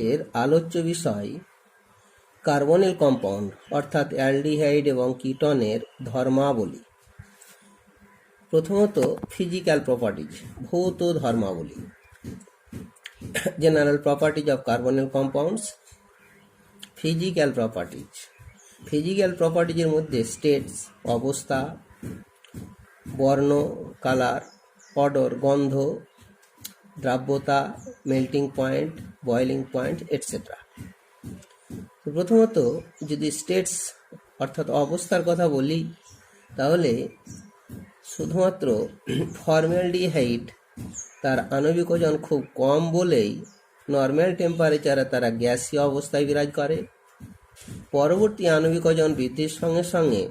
এর আলোচ্য বিষয় কার্বনিল কম্পাউন্ড অর্থাৎ অ্যালডিহাইড এবং কিটনের ধর্মাবলী। প্রথমত ফিজিক্যাল প্রপার্টিজ, ভৌত ধর্মাবলী। General properties of carbonyl compounds. Physical properties, physical প্রপার্টিজের মধ্যে স্টেটস অবস্থা, বর্ণ কালার, অডর গন্ধ, দ্রাব্যতা, melting point, boiling point etcetera. প্রথমত যদি স্টেটস অর্থাৎ অবস্থার কথা বলি, তাহলে শুধুমাত্র ফর্মালডিহাইড তার আণবিক ওজন খুব কম বলেই নর্মাল টেম্পারেচারে তারা গ্যাসীয় অবস্থায় বিরাজ করে। পরবর্তী আণবিক ওজন বৃদ্ধির সঙ্গে সঙ্গে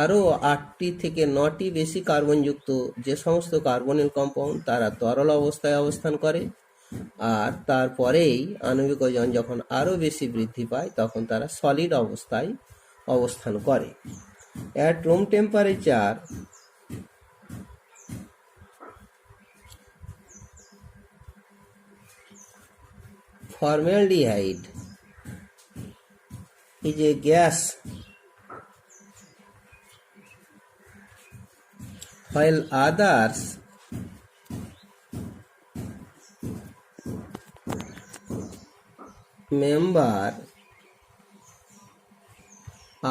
আরও 8টি থেকে 9টি বেশি কার্বনযুক্ত যে সমস্ত কার্বনিল কম্পাউন্ড তারা তরল অবস্থায় অবস্থান করে, আর তারপরেই আণবিক ওজন যখন আরও বেশি বৃদ্ধি পায় তখন তারা সলিড অবস্থায় অবস্থান করে। At room temperature formaldehyde is a gas while others member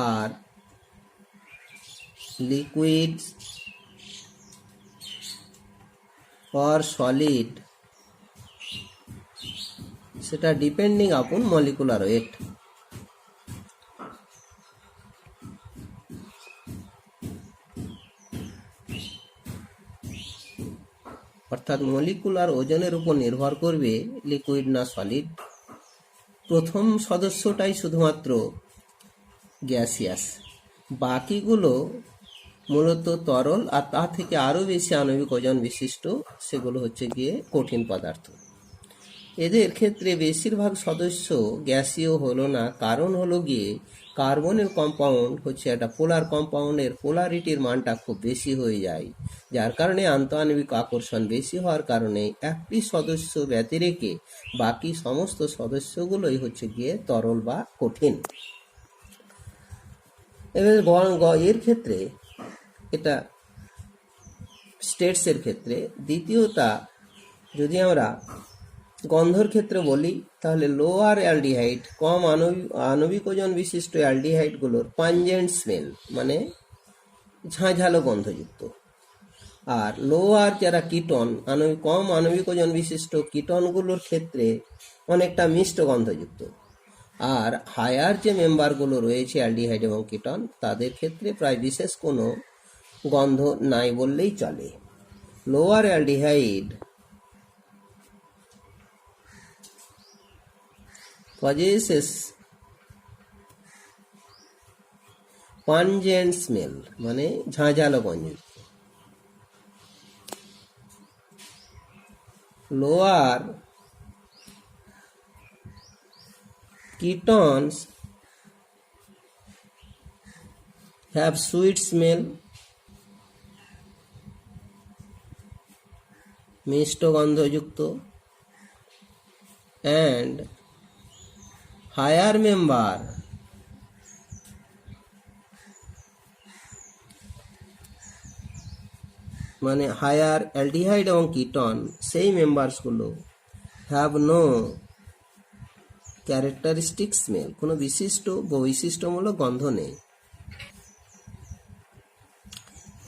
are liquids or solid, সেটা ডিপেন্ডিং আপন মলিকুলার ওয়েট। অর্থাৎ মলিকুলার ওজনের উপর নির্ভর করবে লিকুইড না সলিড। প্রথম সদস্যটাই শুধুমাত্র গ্যাসিয়াস, বাকিগুলো মূলত তরল, আর তা থেকে আরও বেশি আণবিক ওজন বিশিষ্ট সেগুলো হচ্ছে গিয়ে কঠিন পদার্থ। এদের ক্ষেত্রে বেশিরভাগ সদস্য গ্যাসীয় হলো না, কারণ হলো গিয়ে কার্বনের কম্পাউন্ড হচ্ছে একটা পোলার কম্পাউন্ডের পোলারিটির মানটা খুব বেশি হয়ে যায়, যার কারণে আন্তঃআণবিক আকর্ষণ বেশি হওয়ার কারণে একটি সদস্য ব্যতিরেকে বাকি সমস্ত সদস্যগুলোই হচ্ছে গিয়ে তরল বা কঠিন। এবার এর ক্ষেত্রে এটা স্টেটসের ক্ষেত্রে। দ্বিতীয়টা যদি আমরা গন্ধর ক্ষেত্রে বলি, তাহলে লোয়ার অ্যালডিহাইড, কম আণবিক ওজন বিশিষ্ট অ্যালডিহাইডগুলোর পাঞ্জেন্ট স্মেল মানে ঝাঁঝালো গন্ধযুক্ত, আর লোয়ার যারা কিটন কম আণবিক ওজন বিশিষ্ট কিটনগুলোর ক্ষেত্রে অনেকটা মিষ্ট গন্ধযুক্ত। আর হায়ার যে মেম্বারগুলো রয়েছে অ্যালডিহাইড এবং কিটন, তাদের ক্ষেত্রে প্রায় বিশেষ কোনো গন্ধ নাই বললেই চলে। Lower aldehyde possesses pungent smell মানে ঝাঁঝালো গন্ধ। Lower ketones have sweet smell, মিষ্ট গন্ধযুক্ত, and হায়ার মেম্বার মানে হায়ার অ্যালডিহাইড এবং কিটন, সেই মেম্বারসগুলো হ্যাভ নো ক্যারেক্টারিস্টিক স্মেল, কোনো বিশিষ্ট বৈশিষ্ট্যমূলক গন্ধ নেই।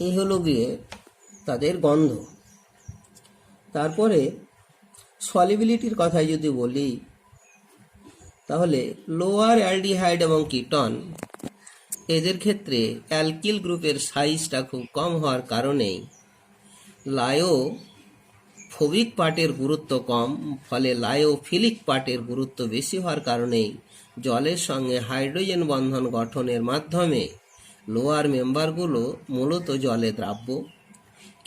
এই হলো গিয়ে তাদের গন্ধ। তারপরে সলিবিলিটির কথায় যদি বলি, তাহলে লোয়ার অ্যালডিহাইড এবং কিটন এদের ক্ষেত্রে অ্যালকিল গ্রুপের সাইজটা খুব কম হওয়ার কারণেই লায়োফোবিক পার্টের গুরুত্ব কম, ফলে লায়োফিলিক পার্টের গুরুত্ব বেশি হওয়ার কারণেই জলের সঙ্গে হাইড্রোজেন বন্ধন গঠনের মাধ্যমে লোয়ার মেম্বারগুলো মূলত জলে দ্রাব্য।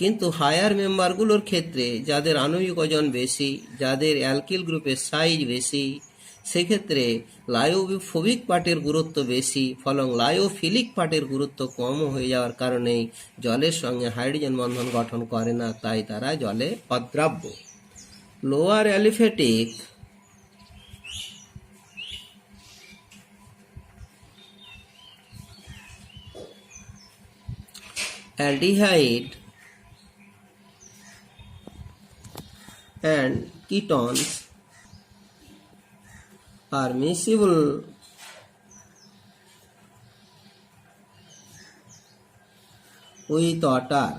কিন্তু হায়ার মেম্বারগুলোর ক্ষেত্রে যাদের আণবিক ওজন বেশি, যাদের অ্যালকিল গ্রুপের সাইজ বেশি, সেক্ষেত্রে লায়োফোবিক পার্টের গুরুত্ব বেশি, ফলে লায়োফিলিক পার্টের গুরুত্ব কম হয়ে যাওয়ার কারণেই জলের সঙ্গে হাইড্রোজেন বন্ধন গঠন করে না, তাই তারা জলে অদ্রাব্য। Lower aliphatic aldehyde and ketones are miscible with water,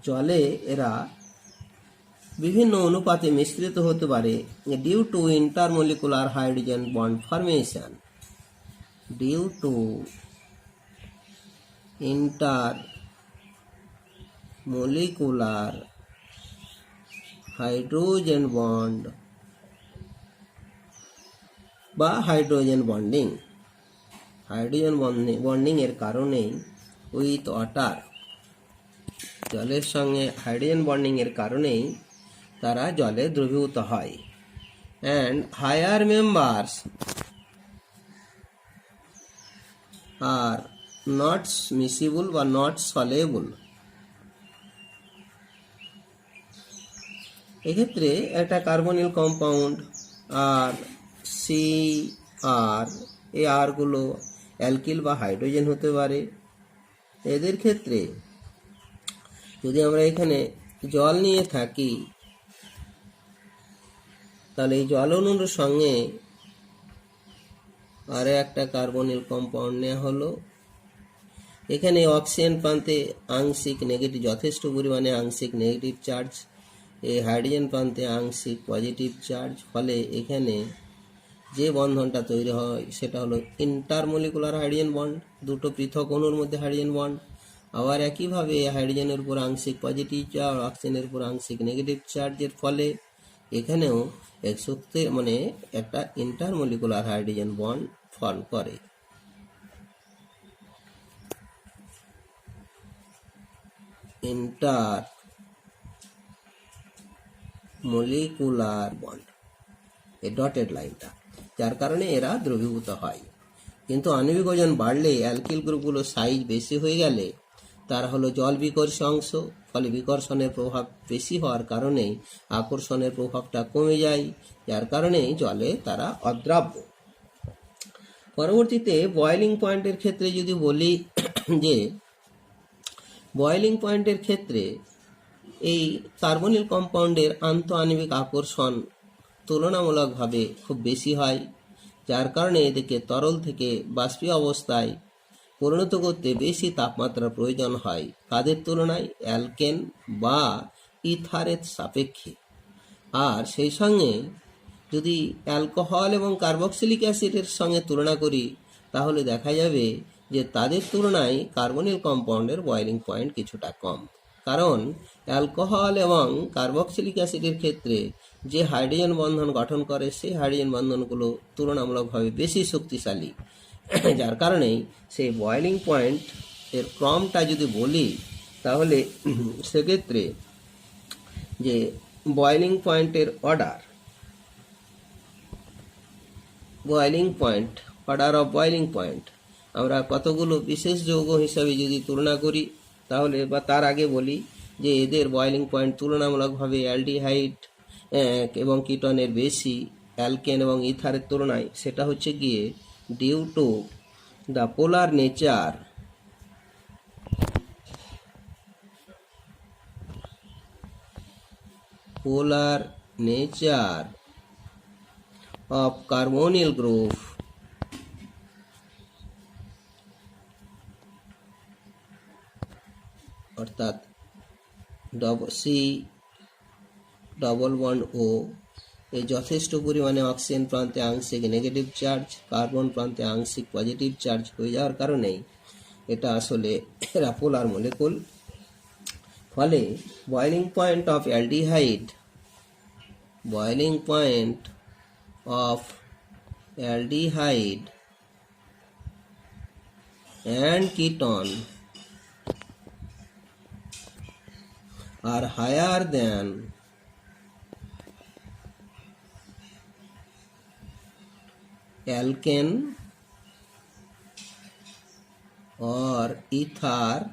জলে এরা বিভিন্ন অনুপাতে মিশ্রিত হতে পারে due to intermolecular hydrogen bond formation, due to intermolecular hydrogen bond বা হাইড্রোজেন বন্ডিং, হাইড্রোজেন বন্ডিং এর কারণেই উইথ ওয়াটার, জলের সঙ্গে হাইড্রোজেন বন্ডিং এর কারণেই তারা জলে দ্রবীভূত হয়। And higher members are not miscible বা নট সলেবল। এক্ষেত্রে একটা carbonyl compound R C R এই আরগুলো অ্যালকিল বা হাইড্রোজেন হতে পারে। এদের ক্ষেত্রে যদি আমরা এখানে জল নিয়ে থাকি তাহলে এই জল অণুর সঙ্গে আরো একটা কার্বনিল কম্পাউন্ড নেওয়া হলো। এখানে অক্সিজেন প্রান্তে আংশিক নেগেটিভ, যথেষ্ট পরিমাণে আংশিক নেগেটিভ চার্জ, এই হাইড্রোজেন প্রান্তে আংশিক পজিটিভ চার্জ, ফলে এখানে যে বন্ধনটা তৈরি হয় সেটা হলো ইন্টারমলিকুলার হাইড্রোজেন বন্ড, দুটো পৃথক অণুর মধ্যে হাইড্রোজেন বন্ড। আবার একইভাবে হাইড্রোজেনের উপর আংশিক পজিটিভ চার্জ, অক্সিজেনের উপর আংশিক নেগেটিভ চার্জের ফলে এখানেও এক শক্তি মানে একটা ইন্টারমলিকুলার হাইড্রোজেন বন্ড ফর্ম করে। ইন্টারমলিকুলার বন্ড, এই ডটেড লাইনটা, যার কারণে এরা দ্রবীভূত হয়। কিন্তু আণবিক ওজন বাড়লে অ্যালকিল গ্রুপগুলোর সাইজ বেশি হয়ে গেলে তারা হলো জল বিকর্ষী অংশ, ফলে বিকর্ষণের প্রভাব বেশি হওয়ার কারণেই আকর্ষণের প্রভাবটা কমে যায়, যার কারণেই জলে তারা অদ্রাব্য। পরবর্তীতে বয়েলিং পয়েন্টের ক্ষেত্রে যদি বলি যে বয়েলিং পয়েন্টের ক্ষেত্রে এই কার্বনিল কম্পাউন্ডের আন্তঃআণবিক আকর্ষণ তুলনামূলকভাবে খুব বেশি হয়, যার কারণে এদেরকে তরল থেকে বাষ্পীয় অবস্থায় পরিণত করতে বেশি তাপমাত্রার প্রয়োজন হয়। কাদের তুলনায়? অ্যালকেন বা ইথারের সাপেক্ষে। আর সেই সঙ্গে যদি অ্যালকোহল এবং কার্বক্সিলিক অ্যাসিডের সঙ্গে তুলনা করি তাহলে দেখা যাবে যে তাদের তুলনায় কার্বনিল কম্পাউন্ডের বয়েলিং পয়েন্ট কিছুটা কম। কারণ অ্যালকোহল এবং কার্বক্সিলিক অ্যাসিডের ক্ষেত্রে যে হাইড্রোজেন বন্ধন গঠন করে সেই হাইড্রোজেন বন্ধনগুলো তুলনামূলকভাবে বেশি শক্তিশালী, যার কারণেই সেই বয়েলিং পয়েন্ট এর ক্রমটা যদি বলি তাহলে সেক্ষেত্রে যে বয়েলিং পয়েন্টের অর্ডার অফ বয়েলিং পয়েন্ট আমরা কতগুলো বিশেষ যৌগ হিসাবে যদি তুলনা করি তাহলে বা তার আগে বলি যে এদের বয়েলিং পয়েন্ট তুলনামূলকভাবে অ্যালডিহাইড এবং কিটনের বেশি অ্যালকেন এবং ইথারের তুলনায়। সেটা হচ্ছে গিয়ে due to the polar nature of carbonyl group অর্থাৎ C+O এই যথেষ্ট পরিমাণে অক্সিজেন প্রান্তে আংশিক নেগেটিভ চার্জ, কার্বন প্রান্তে আংশিক পজিটিভ চার্জ হয়ে যাওয়ার কারণেই এটা আসলে এরা পোলার মলিকুল। ফলে boiling point of aldehyde and ketone are higher than alkane or ether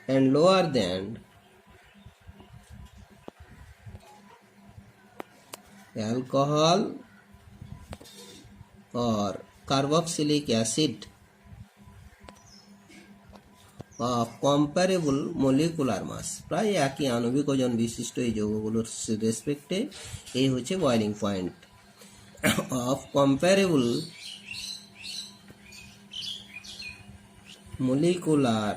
and lower than alcohol or carboxylic acid of comparable molecular mass, প্রায় একই আণবিক ওজন বিশিষ্ট এই যৌগগুলোর রেসপেক্টে এই হচ্ছে boiling point of comparable molecular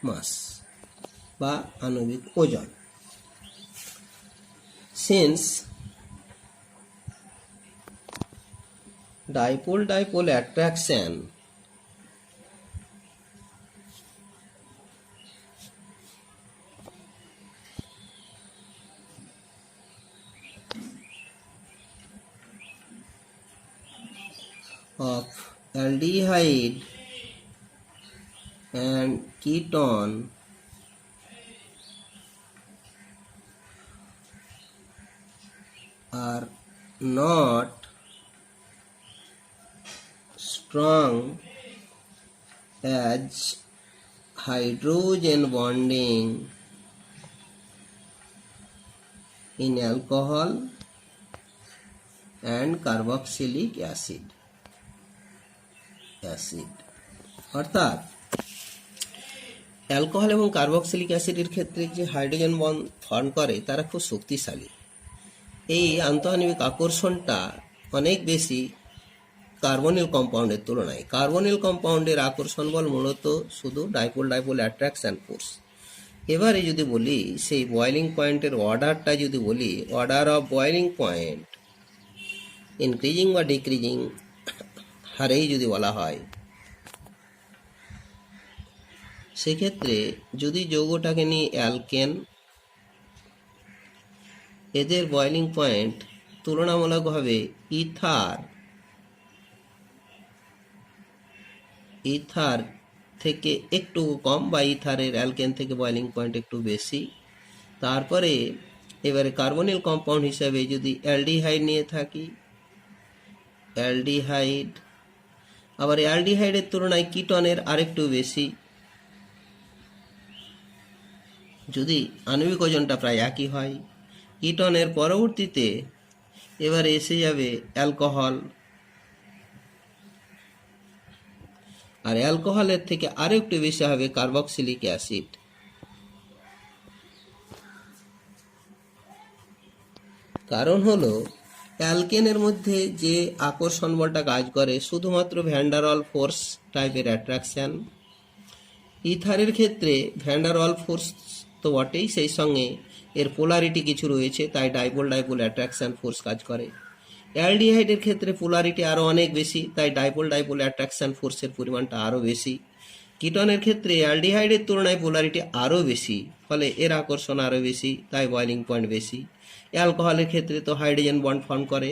mass বা আণবিক ওজন। Since dipole attraction of aldehyde and ketone are not strong as hydrogen bonding in alcohol and carboxylic acid অর্থাৎ অ্যালকোহল এবং কার্বক্সিলিক অ্যাসিডের ক্ষেত্রে যে হাইড্রোজেন বন্ড ফর্ম করে তারা খুব শক্তিশালী। এই আন্তঃআণবিক আকর্ষণটা অনেক বেশি কার্বনিল কম্পাউন্ডের তুলনায়। কার্বনিল কম্পাউন্ডের আকর্ষণ বল মূলত শুধু ডাইপোল অ্যাট্রাকশন ফোর্স। এবারে যদি বলি সেই বয়লিং পয়েন্টের অর্ডারটা যদি বলি, order of boiling point increasing বা ডিক্রিজিং হারেই যদি বলা হয়, সেক্ষেত্রে যদি যৌগটাকে নিয়ে অ্যালকেন, এদের বয়লিং পয়েন্ট তুলনামূলকভাবে ইথার থেকে একটু কম বা ইথারের অ্যালকেন থেকে বয়লিং পয়েন্ট একটু বেশি। তারপরে এবারে কার্বনিল কম্পাউন্ড হিসাবে যদি অ্যালডিহাইড নিয়ে থাকি, অ্যালডিহাইড আবার অ্যালডিহাইডের তুলনায় কিটনের আরেকটু বেশি। যদি আণবিক ওজনটা প্রায় একই হয়, কিটনের পরবর্তীতে এবারে এসে যাবে অ্যালকোহল, আর অ্যালকোহলের থেকে আরো একটু বেশি হবে কার্বক্সিলিক অ্যাসিড। কারণ হলো অ্যালকেনের মধ্যে যে আকর্ষণ বলটা কাজ করে শুধুমাত্র ভ্যান্ডারওয়াল ফোর্স টাইপের অ্যাট্রাকশন। ইথারের ক্ষেত্রে ভ্যান্ডারওয়াল ফোর্স তো বটেই, সেই সঙ্গে এর পোলারিটি কিছু রয়েছে, তাই ডাইপোল অ্যাট্রাকশন ফোর্স কাজ করে। অ্যালডিহাইডের ক্ষেত্রে পোলারিটি আরও অনেক বেশি, তাই ডাইপোল অ্যাট্রাকশন ফোর্সের পরিমাণটা আরও বেশি। কিটনের ক্ষেত্রে অ্যালডিহাইডের তুলনায় পোলারিটি আরও বেশি, ফলে এর আকর্ষণ আরও বেশি, তাই বয়লিং পয়েন্ট বেশি। অ্যালকোহলের ক্ষেত্রে তো হাইড্রোজেন বন্ড ফর্ম করে,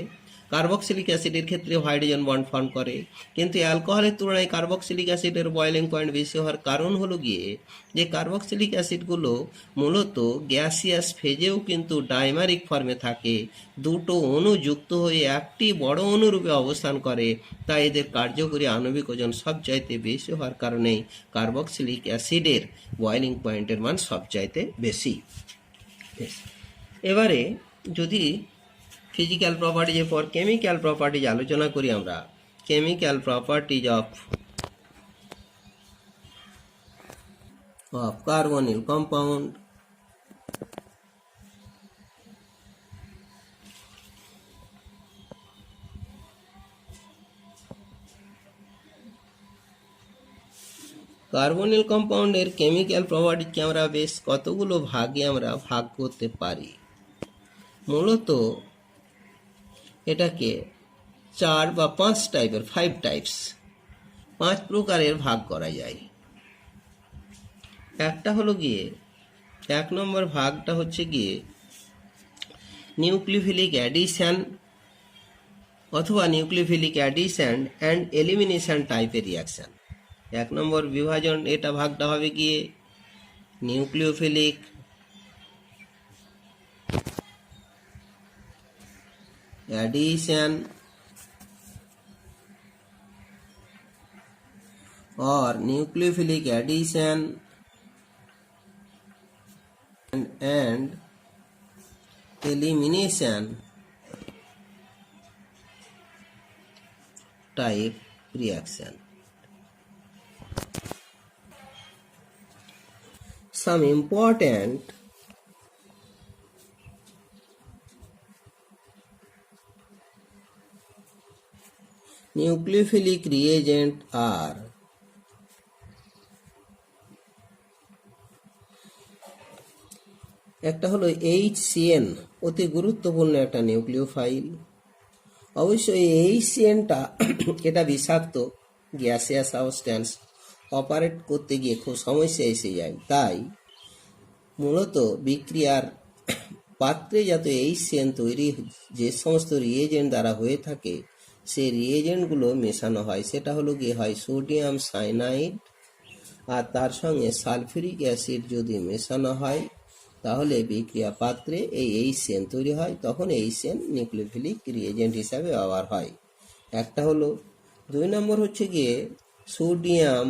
কার্বক্সিলিক অ্যাসিডের ক্ষেত্রেও হাইড্রোজেন বন্ড ফর্ম করে, কিন্তু অ্যালকোহলের তুলনায় কার্বক্সিলিক অ্যাসিডের বয়লিং পয়েন্ট বেশি হওয়ার কারণ হলো গিয়ে যে কার্বক্সিলিক অ্যাসিডগুলো মূলত গ্যাসিয়াস ফেজেও কিন্তু ডাইমারিক ফর্মে থাকে, দুটো অণু যুক্ত হয়ে একটি বড় অণুরূপে অবস্থান করে, তাই এদের কার্যকরী আণবিক ওজন সবচাইতে বেশি হওয়ার কারণে কার্বক্সিলিক অ্যাসিডের বয়লিং পয়েন্টের মান সবচাইতে বেশি। এবারে যদি ফিজিক্যাল প্রপার্টিজের পর কেমিক্যাল প্রপার্টিজ আলোচনা করি আমরা। Chemical properties of carbonyl compound. Carbonyl কম্পাউন্ডের কেমিক্যাল প্রপার্টিজকে আমরা বেশ কতগুলো ভাগে আমরা ভাগ করতে পারি। মূলত এটাকে 4 বা 5 টাইপের 5 টাইপস 5 প্রকারের ভাগ করা যায়। একটা হলো গিয়ে 1 নম্বর ভাগটা হচ্ছে গিয়ে নিউক্লিওফিলিক অ্যাডিশন অথবা নিউক্লিওফিলিক অ্যাডিশন অ্যান্ড এলিমিনেশন টাইপের রিয়াকশন। 1 নম্বর বিভাজন এটা ভাগটা হবে গিয়ে nucleophilic addition or nucleophilic addition and elimination type reaction. Some important nucleophilic reagent are একটা হলো HCN, অতি গুরুত্বপূর্ণ একটা নিউক্লিওফাইল। অবশ্যই এই HCNটা এটা বিষাক্ত গ্যাসিয়াস সাবস্ট্যান্স, অপারেট করতে গিয়ে খুব সমস্যা এসে যায়। তাই মূলত বিক্রিয়ার পাত্রে যাতে HCN তৈরি যে সমস্ত রিয়েজেন্ট দ্বারা হয়ে থাকে সেই রিয়েজেন্টগুলো মেশানো হয়। সেটা হলো গিয়ে হয় সোডিয়াম সাইনাইড আর তার সঙ্গে সালফিউরিক অ্যাসিড যদি মেশানো হয় তাহলে বিক্রিয়া পাত্রে এই HCN তৈরি হয়। তখন HCN নিউক্লিওফিলিক রিয়েজেন্ট হিসাবে ব্যবহার হয়। একটা হলো। 2 নম্বর হচ্ছে গিয়ে সোডিয়াম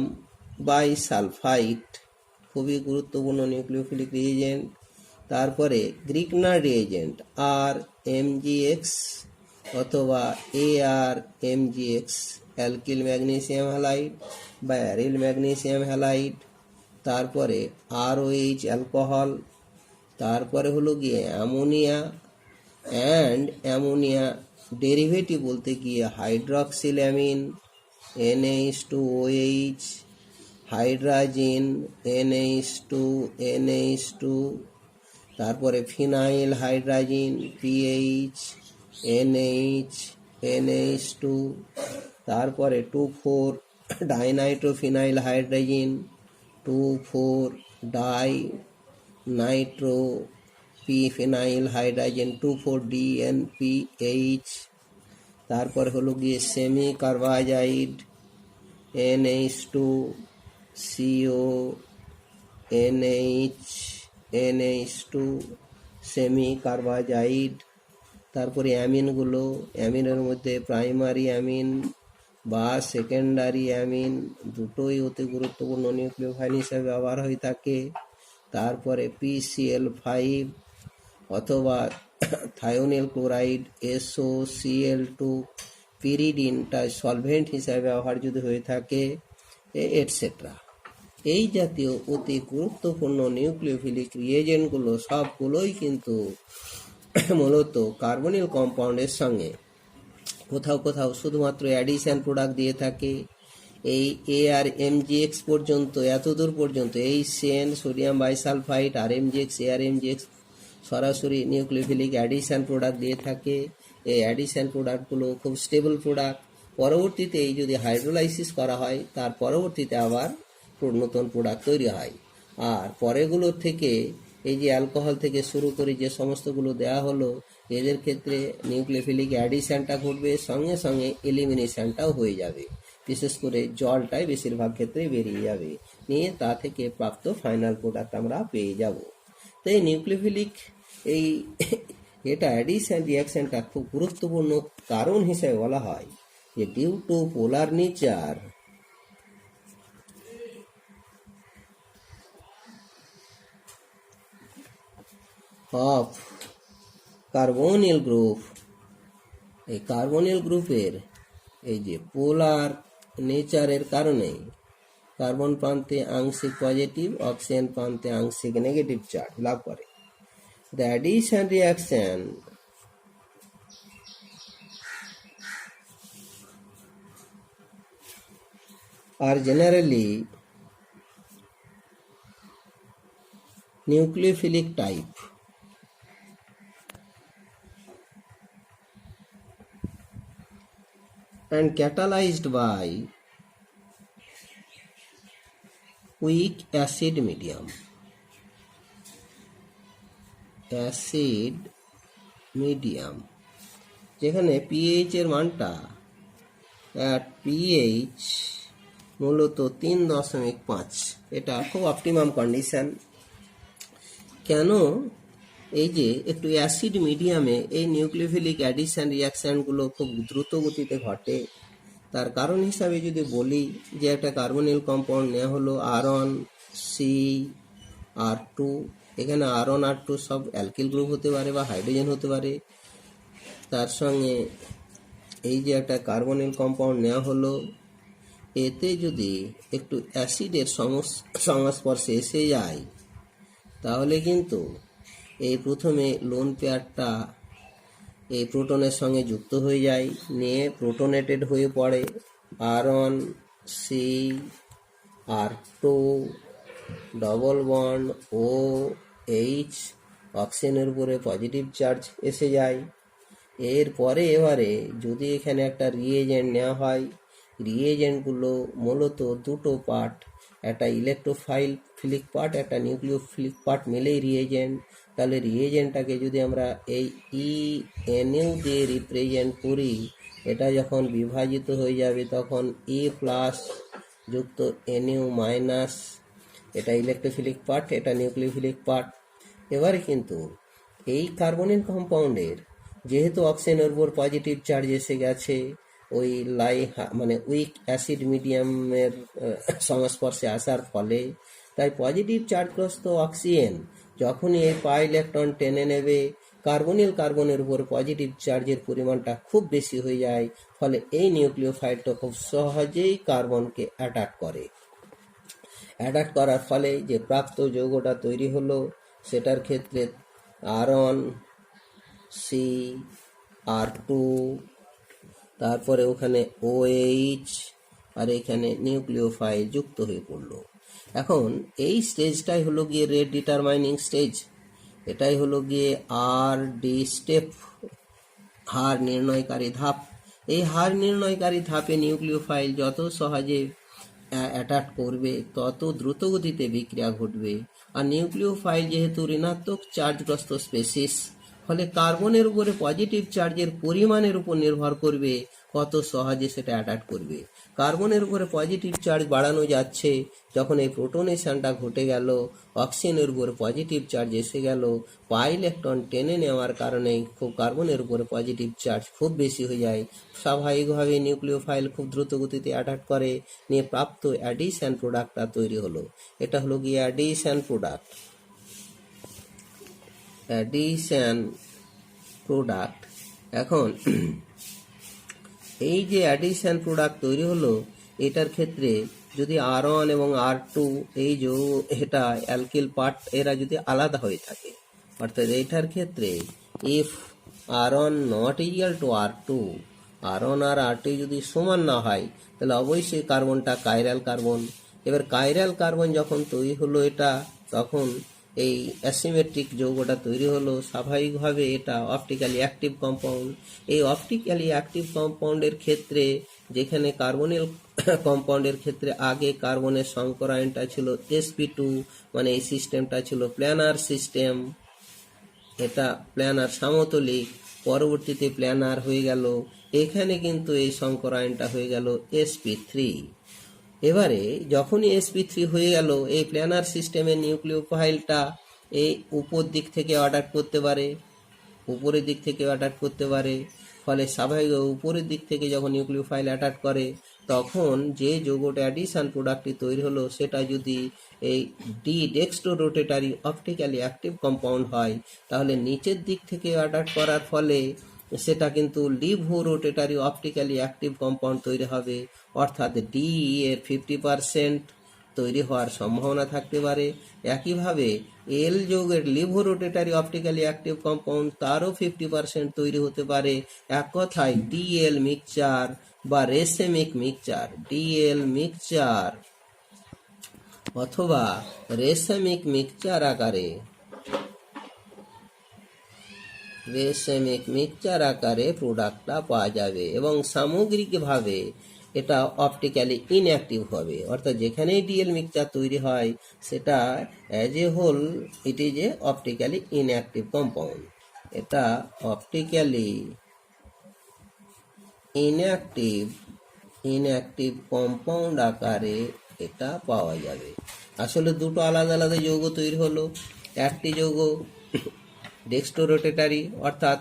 বাইসালফাইড, খুবই গুরুত্বপূর্ণ নিউক্লিওফিলিক রিয়েজেন্ট। তারপরে গ্রিকনার রিয়েজেন্ট RMgX অথবা ArMgX, অ্যালকিল ম্যাগনেসিয়াম হ্যালাইড বা অ্যারিল ম্যাগনেসিয়াম হ্যালাইড। তারপরে ROH অ্যালকোহল। তারপরে হলো গিয়ে অ্যামোনিয়া অ্যান্ড অ্যামোনিয়া ডেরিভেটিভ বলতে গিয়ে হাইড্রক্সিল অ্যামিন NH2OH, হাইড্রাজিন NH2NH2, তারপরে ফিনাইল হাইড্রাজিন PH NH2, তারপরে 2,4 dinitrophenyl হাইড্রাজিন 2,4 die Nitro phenyl হাইড্রাজেন 2,4-DNPH। তারপর হলো গিয়ে সেমি কার্বাজাইড NH2CO NH2 সেমি কার্বাজাইড। তারপরে অ্যামিনগুলো, অ্যামিনের মধ্যে প্রাইমারি অ্যামিন বা সেকেন্ডারি অ্যামিন দুটোই অতি গুরুত্বপূর্ণ নিউক্লিওফাইল হিসেবে ব্যবহার হয়ে থাকে। তারপরে PCl5 অথবা থায়োনিল ক্লোরাইড SOCl2, পিরিডিনটা সলভেন্ট হিসাবে ব্যবহার যদি হয়ে থাকে এটসেট্রা। এই জাতীয় অতি গুরুত্বপূর্ণ নিউক্লিওফিলিক রিয়েজেন্টগুলো সবগুলোই কিন্তু মূলত কার্বনিল কম্পাউন্ডের সঙ্গে কোথাও কোথাও শুধুমাত্র অ্যাডিশন প্রোডাক্ট দিয়ে থাকে। এই ArMgX পর্যন্ত, এতদূর পর্যন্ত HCN sodium bisulphide RMgX ArMgX সরাসরি নিউক্লিওফিলিক অ্যাডিশন প্রোডাক্ট দিয়ে থাকে। এই অ্যাডিশন প্রোডাক্টগুলো খুব স্টেবল প্রোডাক্ট। পরবর্তীতে এই যদি হাইড্রোলাইসিস করা হয় তার পরবর্তীতে আবার নতুন প্রোডাক্ট তৈরি হয়। আর পরেগুলোর থেকে এই যে অ্যালকোহল থেকে শুরু করে যে সমস্তগুলো দেওয়া হলো এদের ক্ষেত্রে নিউক্লিওফিলিক অ্যাডিশনটা ঘটবে, সঙ্গে সঙ্গে এলিমিনেশনটাও হয়ে যাবে। বিশেষ করে জলটাই বেশিরভাগ ক্ষেত্রে বেরিয়ে যাবে, নিয়ে তা থেকে প্রাপ্ত ফাইনাল প্রোডাক্ট আমরা পেয়ে যাব। তো এই নিউক্লিওফিলিক এই এটা অ্যাডিশন রিয়াকশনটা খুব গুরুত্বপূর্ণ কারণ হিসেবে বলা হয় যে due to polar nature of carbonyl group, এই কার্বনিল গ্রুপের এই যে পোলার নেচারের কারণে কার্বন প্রান্তে আংশিক পজিটিভ, অক্সিজেন প্রান্তে আংশিক নেগেটিভ চার্জ লাভ করে। The addition reaction are generally nucleophilic type and catalyzed by weak acid medium. যেখানে pH এর মানটা pH মূলত 3.5, এটা খুব অপটিমাম কন্ডিশন। কেন? এই যে একটু অ্যাসিড মিডিয়ামে এই নিউক্লিওফিলিক অ্যাডিশন রিয়াকশানগুলো খুব দ্রুত গতিতে ঘটে। তার কারণ হিসাবে যদি বলি যে একটা কার্বনিল কম্পাউন্ড নেওয়া হলো R1CR2, এখানে R1 R2 সব অ্যালকিল গ্রুপ হতে পারে বা হাইড্রোজেন হতে পারে। তার সঙ্গে এই যে একটা কার্বনিল কম্পাউন্ড নেওয়া হলো, এতে যদি একটু অ্যাসিডের সংস্পর্শে এসে যায় তাহলে কিন্তু এই প্রথমে লোন পেয়ারটা এই প্রোটনের সঙ্গে যুক্ত হয়ে যায়, নিয়ে প্রোটোনেটেড হয়ে পড়ে। R1C R2 double bond OH, অক্সিজেনের উপরে পজিটিভ চার্জ এসে যায়। এরপরে এবারে যদি এখানে একটা রিএজেন্ট নেওয়া হয়, রিএজেন্টগুলো মূলত দুটো পার্ট, একটা ইলেকট্রোফিলিক পার্ট, একটা নিউক্লিওফিলিক পার্ট মিলেই রিএজেন্ট। তাহলে রিএজেন্টটাকে যদি আমরা এই NU দিয়ে রিপ্রেজেন্ট করি, এটা যখন বিভাজিত হয়ে যাবে তখন E+ যুক্ত NU-, এটা ইলেকট্রোফিলিক পার্ট, এটা নিউক্লিওফিলিক পার্ট। এবারে কিন্তু এই কার্বনিল কম্পাউন্ডের যেহেতু অক্সিজেনের উপর পজিটিভ চার্জ এসে গেছে ওই উইক অ্যাসিড মিডিয়ামের সংস্পর্শে আসার ফলে, তাই পজিটিভ চার্জগ্রস্ত অক্সিজেন যখনই এই পাই ইলেকট্রন টেনে নেবে, কার্বনের উপর পজিটিভ চার্জের পরিমাণটা খুব বেশি হয়ে যায়, ফলে এই নিউক্লিওফাইলটা খুব সহজেই কার্বনকে অ্যাটাক করে। অ্যাটাক করার ফলে যে প্রাপ্ত যৌগটা তৈরি হলো সেটার ক্ষেত্রে R1C R2, তারপরে ওখানে OH, আর এখানে নিউক্লিওফাইল যুক্ত হয়ে পড়লো। এখন এই স্টেজটাই হলো গিয়ে রেট ডিটারমাইনিং স্টেজ, এটাই হলো গিয়ে RD স্টেপ, হার নির্ণয়কারী ধাপ। এই হার নির্ণয়কারী ধাপে নিউক্লিওফাইল যত সহজে অ্যাটাক করবে তত দ্রুত গতিতে বিক্রিয়া ঘটবে। আর নিউক্লিওফাইল যেহেতু ঋণাত্মক চার্জগ্রস্ত স্পেসিস, ফলে কার্বনের উপরে পজিটিভ চার্জের পরিমাণের উপর নির্ভর করবে কত সহজে সেটা অ্যাটাক করবে। কার্বনের উপরে পজিটিভ চার্জ বাড়ানো যাচ্ছে, যখন এই প্রোটোনেশনটা ঘটে গেল, অক্সিজেনের উপরে পজিটিভ চার্জ এসে গেল, পাই ইলেকট্রন টেনে নেওয়ার কারণে কার্বনের উপরে পজিটিভ চার্জ খুব বেশি হয়ে যায়। স্বাভাবিকভাবে নিউক্লিওফাইল খুব দ্রুত গতিতে অ্যাটাক করে, নিয়ে প্রাপ্ত অ্যাডিশন প্রোডাক্টটা তৈরি হলো। এটা হলো গিয়ে অ্যাডিশন প্রোডাক্ট। এখন এই যে অ্যাডিশন প্রোডাক্ট তৈরি হলো, এটার ক্ষেত্রে যদি R1 এবং R2 এই যে এটা অ্যালকিল পার্ট এরা যদি আলাদা হয়ে থাকে, অর্থাৎ এইটার ক্ষেত্রে if R1 not equal to R2, R1 আর R2 যদি সমান না হয় তাহলে অবশ্যই কার্বনটা কাইরাল কার্বন। এবার কাইরাল কার্বন যখন তৈরি হলো এটা, তখন এই অ্যাসিমেট্রিক যৌগটা তৈরি হলো। স্বাভাবিকভাবে এটা অপটিক্যালি অ্যাক্টিভ কম্পাউন্ড। এই অপটিক্যালি অ্যাক্টিভ কম্পাউন্ডের ক্ষেত্রে, যেখানে কার্বনিল কম্পাউন্ডের ক্ষেত্রে আগে কার্বনের সংকরায়নটা ছিল sp2, মানে এই সিস্টেমটা ছিল প্ল্যানার সিস্টেম, এটা প্ল্যানার সমতলিক, পরবর্তীতে প্ল্যানার হয়ে গেল। এখানে কিন্তু এই সংকরায়নটা হয়ে গেল sp3। এবারে যখনই sp3 হয়ে গেল, এই প্ল্যানার সিস্টেমের নিউক্লিওফাইলটা এই উপরের দিক থেকে অ্যাটাক করতে পারে, ফলে স্বাভাবিক উপরের দিক থেকে যখন নিউক্লিওফাইল অ্যাটাক করে, তখন যে যৌগটা অ্যাডিশন প্রোডাক্টটি তৈরি হলো সেটা যদি এই ডেক্সট্রো রোটেটারি অপটিক্যালি অ্যাক্টিভ কম্পাউন্ড হয়, তাহলে নিচের দিক থেকে অ্যাটাক করার ফলে সেটা কিন্তু লিভো রোটেটারি অপটিক্যালি অ্যাক্টিভ কম্পাউন্ড তৈরি হবে, অর্থাৎ ডি এর 50% তৈরি হওয়ার সম্ভাবনা থাকতে পারে। একইভাবে এল যৌগের লিভো রোটেটারি অপটিক্যালি অ্যাক্টিভ কম্পাউন্ড, তারও 50% তৈরি হতে পারে। এক কথায় ডিএল মিক্সচার বা রেসেমিক মিক্সচার, ডিএল মিক্সচার অথবা রেসেমিক মিক্সচার আকারে প্রোডাক্টটা পাওয়া যাবে, এবং সামগ্রিকভাবে এটা অপটিক্যালি ইনঅ্যাক্টিভ হবে। অর্থাৎ যেখানেই ডিএল মিক্সচার তৈরি হয় সেটা as a whole it is a optically inactive compound. এটা অপটিক্যালি ইনঅ্যাক্টিভ কম্পাউন্ড আকারে এটা পাওয়া যাবে। আসলে দুটো আলাদা আলাদা যৌগ তৈরি হলো। একটি যৌগ ডেক্সট্রো রোটেটারি, অর্থাৎ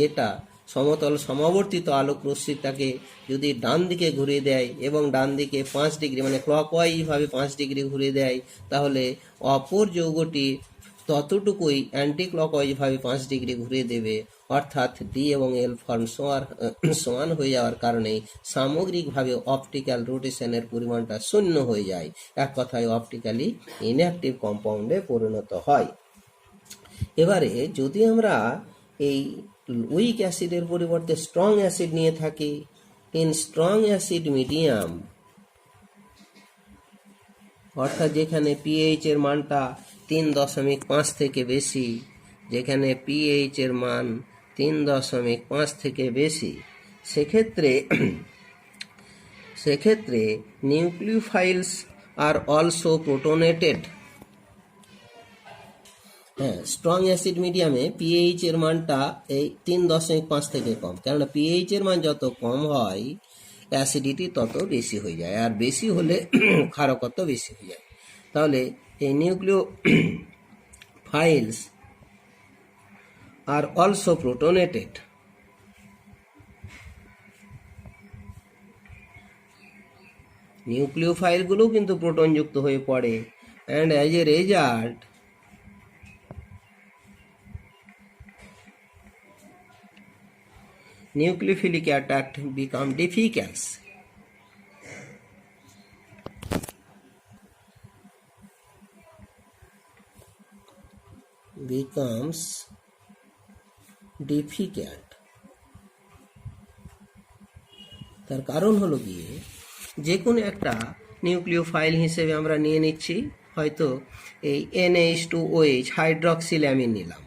এটা সমতল সমাবর্তিত আলোক রশ্মিটাকে যদি ডান দিকে ঘুরিয়ে দেয় এবং ডান দিকে 5 ডিগ্রি মানে ক্লকওয়াইজভাবে 5 ডিগ্রি ঘুরিয়ে দেয়, তাহলে অপর যৌগটি ততটুকুই অ্যান্টি ক্লকওয়াইজভাবে 5 ডিগ্রি ঘুরিয়ে দেবে, অর্থাৎ ডি এবং এল ফর্ম সমান হয়ে যাওয়ার কারণে সামগ্রিকভাবে অপটিক্যাল রোটেশনের পরিমাণটা শূন্য হয়ে যায়। এক কথায় অপটিক্যালি ইনঅ্যাক্টিভ কম্পাউন্ডে পরিণত হয়। এবারে যদি আমরা এই উইক অ্যাসিডের পরিবর্তে স্ট্রং অ্যাসিড নিয়ে থাকি, ইন স্ট্রং অ্যাসিড মিডিয়াম, অর্থাৎ যেখানে পিএইচ এর মানটা 3.5 থেকে বেশি, যেখানে পিএইচ এর মান 3.5 থেকে বেশি, সেক্ষেত্রে নিউক্লিওফাইলস আর অলসো প্রোটোনেটেড। হ্যাঁ, স্ট্রং অ্যাসিড মিডিয়ামে পিএইচ এর মানটা এই 3.5 থেকে কম, কেননা পিএইচ এর মান যত কম হয় অ্যাসিডিটি তত বেশি হয়ে যায়, আর বেশি হলে ক্ষারকত্ব বেশি হয়ে যায়। তাহলে এই নিউক্লিওফাইলস আর অলসো প্রোটোনেটেড। নিউক্লিওফাইলগুলোও কিন্তু প্রোটনযুক্ত হয়ে পড়ে, and as a result nucleophilic attack become difficult. Becomes difficult. তার কারণ হলো গিয়ে যে কোনো একটা নিউক্লিওফাইল হিসেবে আমরা নিয়ে নিচ্ছি, হয়তো এই NH2OH হাইড্রক্সিল্যামিন নিলাম,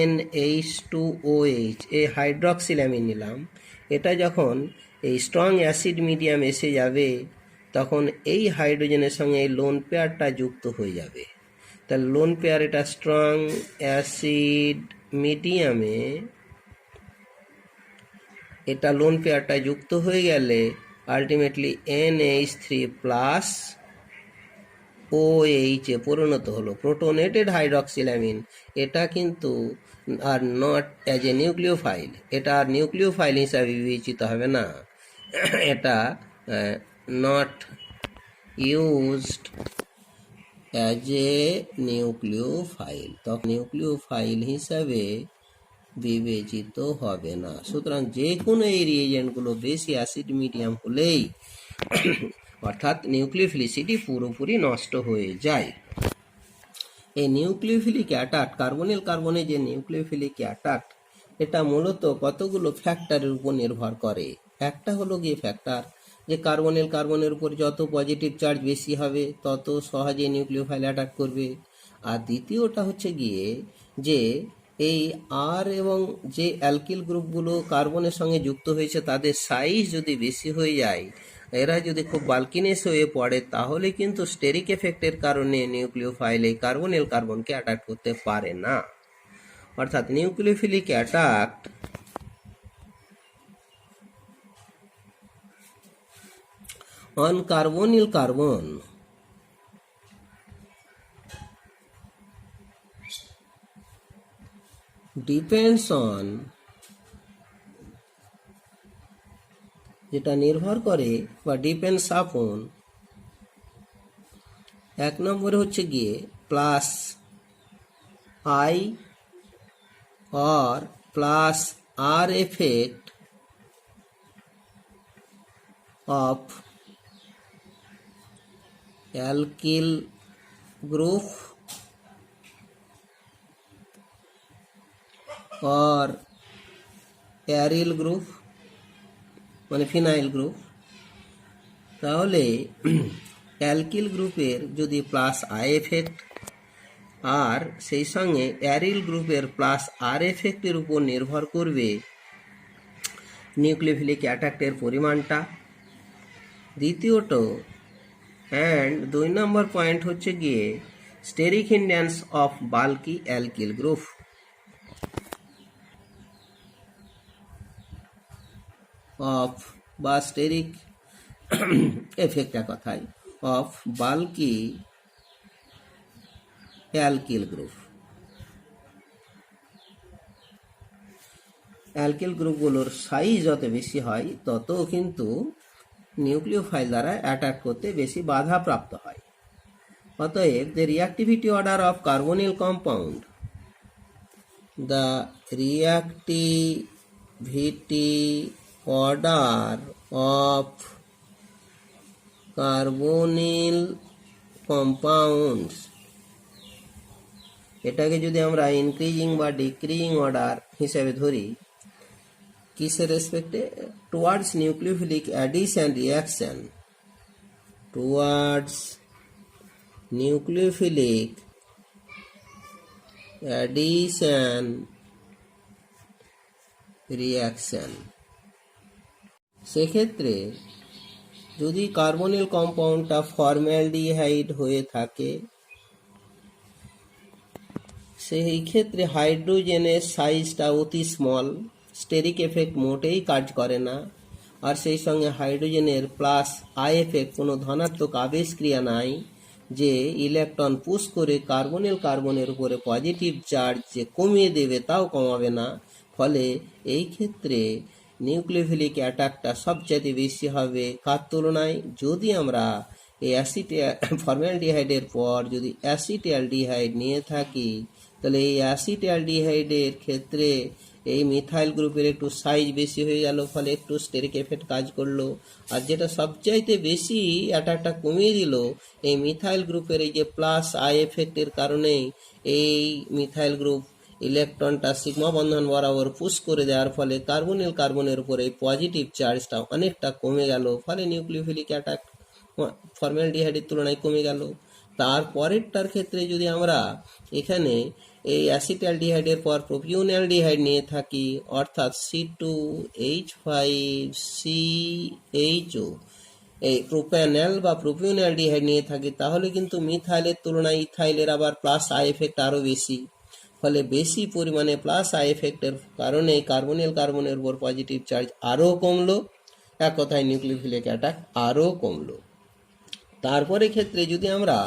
NH2OH এই হাইড্রক্সিল্যামিন নিলাম। এটা যখন এই স্ট্রং অ্যাসিড মিডিয়াম এসে যাবে, তখন এই হাইড্রোজেনের সঙ্গে এই লোন পেয়ারটা যুক্ত হয়ে যাবে। তাহলে লোন পেয়ার, এটা স্ট্রং অ্যাসিড মিডিয়ামে এটা লোন পেয়ারটা যুক্ত হয়ে গেলে আলটিমেটলি NH3+ OH এ পরিণত হলো, প্রোটোনেটেড হাইড্রক্সিল্যামিন। এটা কিন্তু are not as a nucleophile, এটা আর নিউক্লিওফাইল হিসাবে বিবেচিত হবে না, এটা not used as a nucleophile, তখন নিউক্লিওফাইল হিসাবে বিবেচিত হবে না। সুতরাং যে কোনো এই রিয়েজেন্টগুলো বেশি অ্যাসিড মিডিয়াম হলেই অর্থাৎ নিউক্লিওফিলিসিটি পুরোপুরি নষ্ট হয়ে যায়। এই নিউক্লিওফিলিক অ্যাটাক, কার্বনিল কার্বনে যে নিউক্লিওফিলিক অ্যাটাক, এটা মূলত কতগুলো ফ্যাক্টরের উপর নির্ভর করে। একটা হলো গিয়ে ফ্যাক্টর যে কার্বনিল কার্বনের উপর যত পজিটিভ চার্জ বেশি হবে তত সহজে নিউক্লিওফাইল অ্যাটাক করবে। আর দ্বিতীয়টা হচ্ছে গিয়ে যে এই আর এবং যে অ্যালকিল গ্রুপগুলো কার্বনের সঙ্গে যুক্ত হয়েছে তাদের সাইজ যদি বেশি হয়ে যায়, এরা যদি খুব বাল্কিনেস হয়ে পড়ে, তাহলে কিন্তু স্টেরিক এফেক্টের কারণে নিউক্লিওফাইল এই কার্বনিল কার্বনকে অ্যাটাক করতে পারে না। অর্থাৎ nucleophilic attack on carbonyl carbon depends on, যেটা নির্ভর করে বা ডিপেন্ডস আপন, এক নম্বরে হচ্ছে গিয়ে plus I or plus R effect of alkyl group or aryl group মানে ফিনাইল গ্রুপ। তাহলে অ্যালকিল গ্রুপের যদি প্লাস আই এফেক্ট আর সেই সঙ্গে অ্যারিল গ্রুপের প্লাস আর এফেক্টের উপর নির্ভর করবে নিউক্লিওফিলিক অ্যাটাকের পরিমাণটা। দ্বিতীয়ত অ্যান্ড 2 নম্বর পয়েন্ট হচ্ছে গিয়ে steric hindrance of bulky alkyl group. Of বা স্টেরিক এফেক্টটা কথায় of bulky alkyl group. Alkyl গ্রুপগুলোর সাইজ যত বেশি হয় তত কিন্তু নিউক্লিওফাইল দ্বারা অ্যাটাক করতে বেশি বাধা প্রাপ্ত হয়। অতএব the reactivity order of carbonyl compound, the reactivity order of carbonyl compounds, এটাকে যদি আমরা ইনক্রিজিং বা ডিক্রিজিং অর্ডার হিসেবে ধরি, কিসের রেসপেক্টে? Towards nucleophilic addition reaction, towards nucleophilic addition reaction. সেক্ষেত্রে যদি কার্বনিল কম্পাউন্ডটা ফর্মালডিহাইড হয়ে থাকে, সেই ক্ষেত্রে হাইড্রোজেনের সাইজটা অতি স্মল, স্টেরিক এফেক্ট মোটেই কাজ করে না, আর সেই সঙ্গে হাইড্রোজেনের প্লাস আই এফেক্ট, কোনো ধনাত্মক আবেশক্রিয়া নাই যে ইলেকট্রন পুশ করে কার্বনের উপরে পজিটিভ চার্জ যে কমিয়ে দেবে তাও কমাবে না। ফলে এই ক্ষেত্রে নিউক্লিওফিলিক অ্যাটাকটা সবচেয়ে বেশি হবে কার তুলনায়? যদি আমরা এই ফর্মালডিহাইডের পর যদি অ্যাসিটালডিহাইড নিয়ে থাকি, তাহলে এই অ্যাসিটালডিহাইডের ক্ষেত্রে এই মিথাইল গ্রুপের একটু সাইজ বেশি হয়ে গেল, ফলে একটু স্টেরিক এফেক্ট কাজ করলো। আর যেটা সবচাইতে বেশি অ্যাটাকটা কমিয়ে দিল, এই মিথাইল গ্রুপের এই যে প্লাস আই এফেক্টের কারণেই এই মিথাইল গ্রুপ ইলেকট্রনটা সিগমা বন্ধন বরাবর পুশ করে দেওয়ার ফলে কার্বনের উপরে পজিটিভ চার্জটা অনেকটা কমে গেল, ফলে নিউক্লিওফিলিক অ্যাটাক ফর্মালডিহাইডের তুলনায় কমে গেল। তারপরেরটার ক্ষেত্রে যদি আমরা এখানে এই অ্যাসিটালডিহাইডের পর প্রোপিওনালডিহাইড নিয়ে থাকি, অর্থাৎ C2H5CHO, এই প্রোপ্যানল বা প্রোপিওনালডিহাইড নিয়ে থাকি, তাহলে কিন্তু মিথাইলের তুলনায় ইথাইলের আবার প্লাস আই এফেক্ট আরও বেশি। ফলে বেশি পরিমাণে প্লাস আই এফেক্টের কারণে কার্বনের উপর পজিটিভ চার্জ আরও কমলো, এক কথায় নিউক্লিওফিলিক অ্যাটাক আরও কমলো। তারপরে ক্ষেত্রে যদি আমরা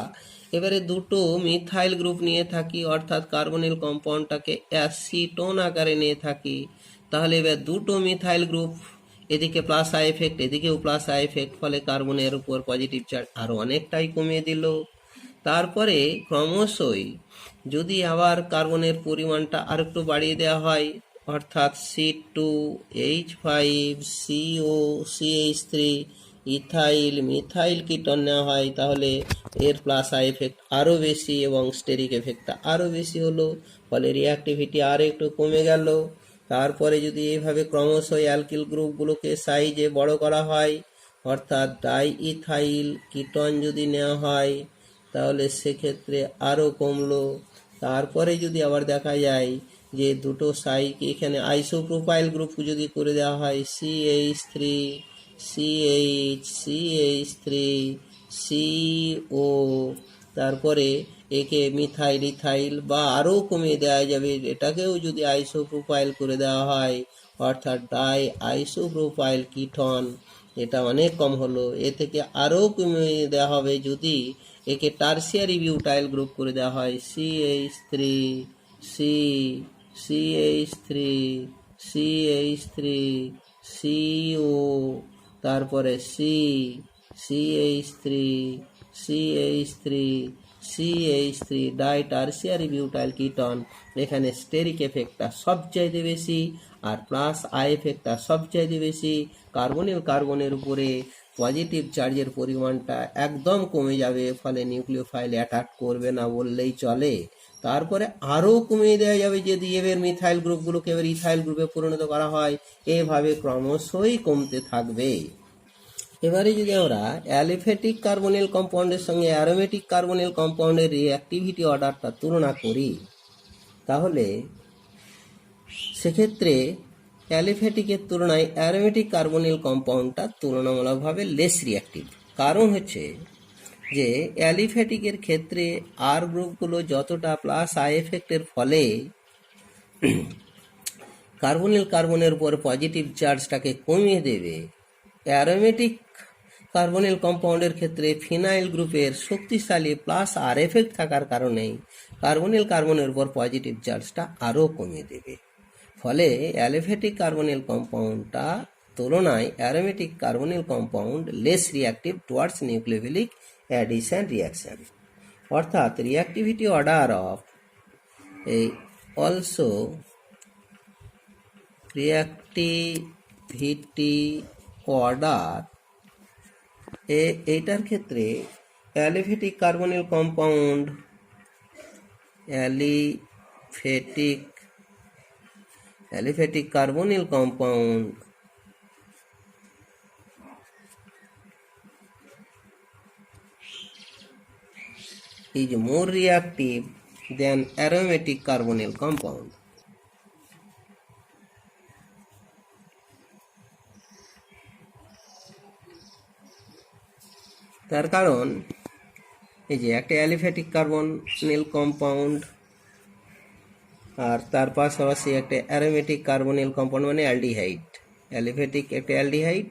এবারে দুটো মিথাইল গ্রুপ নিয়ে থাকি, অর্থাৎ কার্বনিল কম্পাউন্ডটাকে অ্যাসিটোন আকারে নিয়ে থাকি, তাহলে এবার দুটো মিথাইল গ্রুপ, এদিকে প্লাস আই এফেক্ট এদিকেও প্লাস আই এফেক্ট, ফলে কার্বনের উপর পজিটিভ চার্জ আরও অনেকটাই কমিয়ে দিল। তারপরে ক্রমশই যদি আবার কার্বনের পরিমাণটা আরেকটু বাড়িয়ে দেওয়া হয়, অর্থাৎ C2H5COCH3 ইথাইল মিথাইল কিটন নেওয়া হয়, তাহলে এর প্লাস আই এফেক্ট আরও বেশি এবং স্টেরিক এফেক্টটা আরও বেশি হলো, ফলে রিঅ্যাক্টিভিটি আর একটু কমে গেল। তারপরে যদি এইভাবে ক্রমশই অ্যালকিল গ্রুপগুলোকে সাইজে বড় করা হয়, অর্থাৎ ডাই ইথাইল কিটন যদি নেওয়া হয়, তাহলে সেক্ষেত্রে আরও কমলো। তারপরে যদি আবার দেখা যায় যে দুটো সাইড এখানে আইসোপ্রোপাইল গ্রুপ যদি করে দেওয়া হয়, CH3CH3CO, তারপরে একে মিথাইল ইথাইল বা আরও কমিয়ে দেওয়া যাবে, এটাকেও যদি আইসোপ্রোপাইল করে দেওয়া হয়, অর্থাৎ ডাই আইসোপ্রোপাইল কিটন, এটা অনেক কম হলো। এ থেকে আরও কমিয়ে দেওয়া হবে যদি একে টার্সিয়ারি বিউটাইল গ্রুপ করে দেওয়া হয়, CH3CO, তারপরে CH3 die tertiary butyl ketone. এখানে স্টেরিক এফেক্টটা সবচাইতে বেশি আর প্লাস আই এফেক্টটা সবচাইতে বেশি। কার্বনের উপরে পজিটিভ চার্জের পরিমাণটা একদম কমে যাবে, ফলে নিউক্লিওফাইল অ্যাটাক করবে না বললেই চলে। তারপরে আরও কমিয়ে দেওয়া যাবে যদি এবার মিথাইল গ্রুপগুলোকে এবার ইথাইল গ্রুপে পরিণত করা হয়, এভাবে ক্রমশই কমতে থাকবে। এবারে যদি আমরা অ্যালিফ্যাটিক কার্বনিল কম্পাউন্ডের সঙ্গে অ্যারোমেটিক কার্বনিল কম্পাউন্ডের রিঅ্যাক্টিভিটি অর্ডারটা তুলনা করি, তাহলে সেক্ষেত্রে অ্যালিফ্যাটিকের তুলনায় অ্যারোমেটিক কার্বনিল কম্পাউন্ডটা তুলনামূলকভাবে লেস রিঅ্যাক্টিভ। কারণ হচ্ছে যে অ্যালিফ্যাটিকের ক্ষেত্রে আর গ্রুপগুলো যতটা প্লাস আই এফেক্টের ফলে কার্বনের উপর পজিটিভ চার্জটাকে কমিয়ে দেবে, অ্যারোমেটিক কার্বনিল কম্পাউন্ডের ক্ষেত্রে ফিনাইল গ্রুপের শক্তিশালী প্লাস আর এফেক্ট থাকার কারণেই কার্বনের উপর পজিটিভ চার্জটা আরও কমিয়ে দেবে। ফলে অ্যালিফ্যাটিক কার্বনিল কম্পাউন্ডটা তুলনায় aromatic carbonyl compound less reactive towards nucleophilic addition reaction. অর্থাৎ রিয়াক্টিভিটি অর্ডার অফ এই অলসো রিয়াক্টিভিটি অর্ডার এইটার ক্ষেত্রে aliphatic carbonyl compound aliphatic carbonyl compound is more reactive than aromatic carbonyl compound. তার কারণ এই যে একটা অ্যালিফ্যাটিক কার্বনিল কম্পাউন্ড আর তার পাশাপাশি একটা অ্যারোমেটিক কার্বনিল কম্পাউন্ড মানে অ্যালডিহাইড, অ্যালিফ্যাটিক একটা অ্যালডিহাইড